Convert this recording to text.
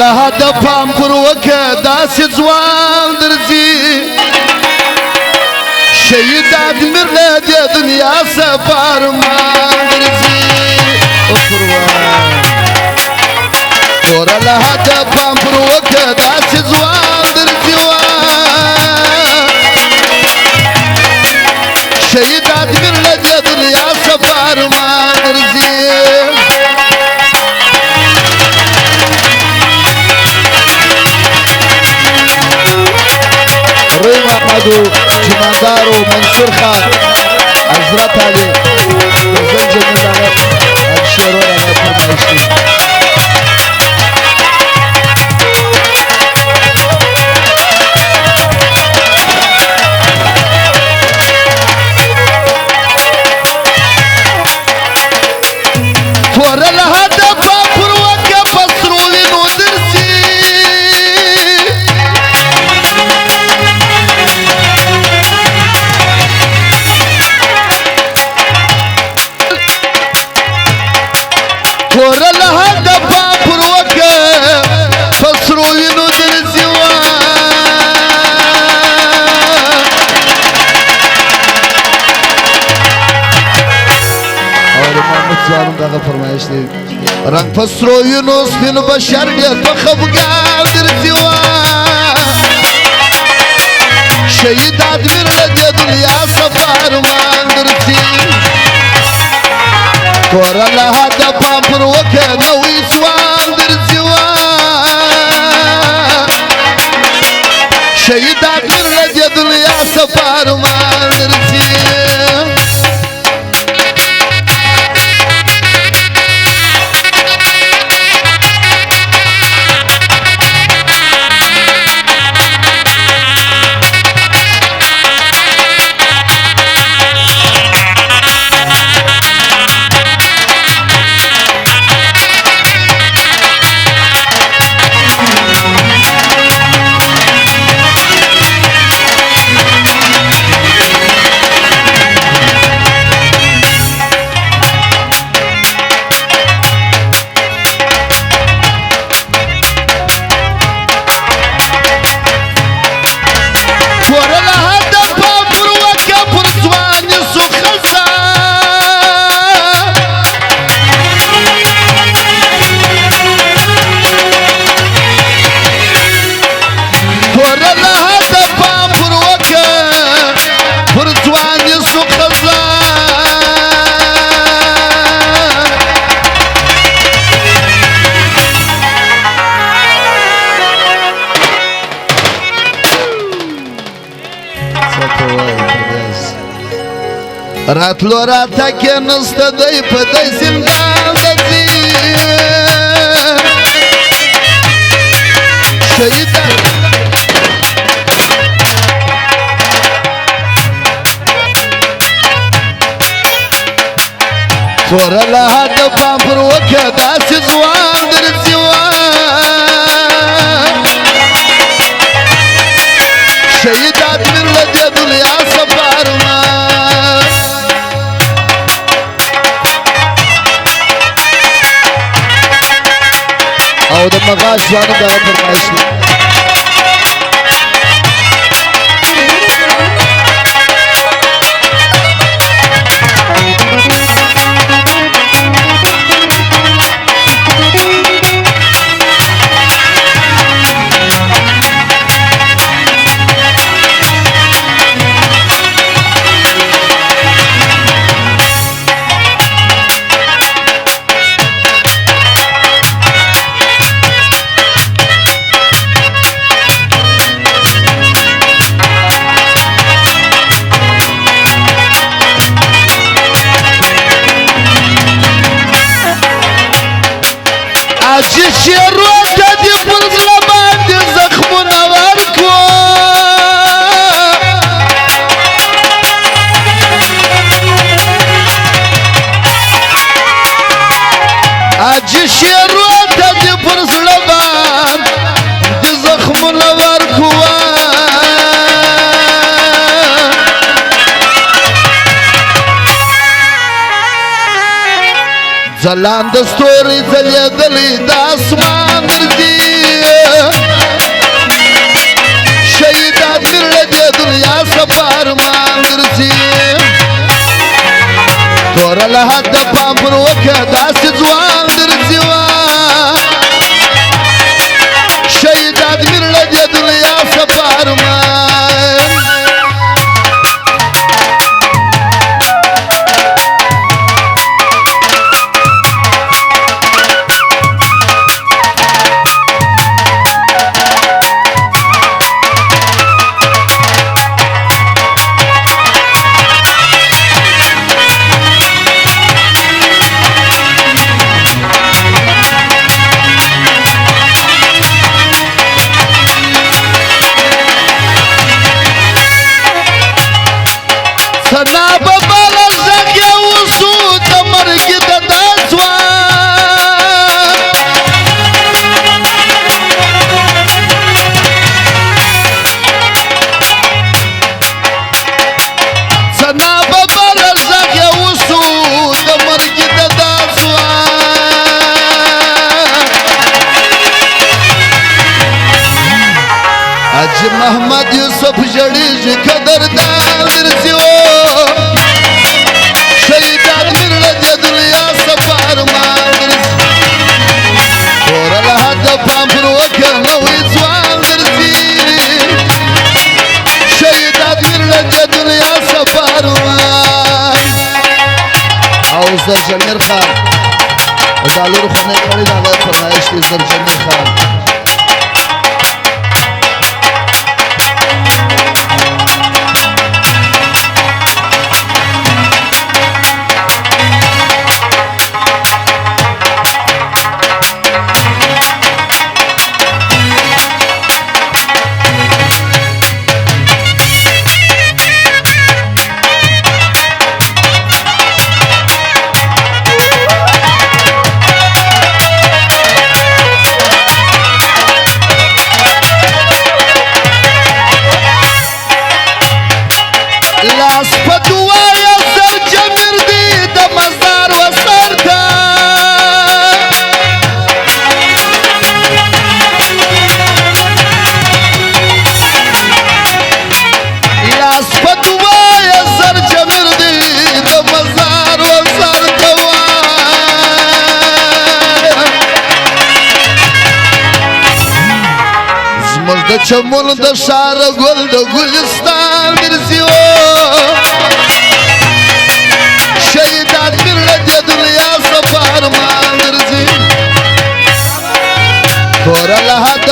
لها د پام پر وکه داسې ځوان درځي شهید ادمیر له دې دنیا سفر مان درځي ګوره لها د پام پر وکه داسې ځوان درځي شهید ادمیر له دې دنیا سفر مان درځي روی محمدو جماندارو منصور خان حضرت علی غزل جمعی داغت شعر و رغت فرمایشتی توره لها د پاپور وکه پسرو وینو درسي توره لها د پاپور وکه پسرو وینو درسي زارم دغه فرمایش دی رنگ پسرو وینو سپینو بشر ډېر په خفګان درځي شهید ادمیر له دې دنیا سفر مان درځي توره لها د پام پر وکه نوی سوال درځي شهید ادمیر له دې دنیا سفر مان درځي راتلو راته کې نسته دی په دی زندان دځي شهید توره لها د پام پر وکه داسې ځوان درځي شهید ادمیر له دې دنیا سفر او د مغاز ځوانو دغه فرمایش دی چې شیرو ته دې پر زړه باندې زخمونه ورکړو چې شیرو ته دې پر زړه باندې زخمونه ورکړو ځلانده ستوري ځلېدلې د اسمان ګرځي تور له حد پام پر وکه داسې ځوان درځي وا شهیدان میرله دې دنیا سفر ما سنا ببال زکه وسو د مرګ د داسوان سنا ببال زکه وسو د مرګ د داسوان اج محمد یوسف جړی قدردان درځو شهیدان میرله دې دنیا سفر ما درځي تور له حد پام پر وکه نوی ځوان درځي شهیدان میرله دې دنیا سفر ما او زر جمیر خان دالور خونه کړی دا فرمایش دی زر جمیر خان لاس په دعا زر جمیر دی د مزار وسر ته لاس په دعا زر جمیر دی د مزار وسر ته زموږ د چمن د ښار ګل د ګلستان درځي شهیدان میرله دې دنیا سفر ما درځي تور له حد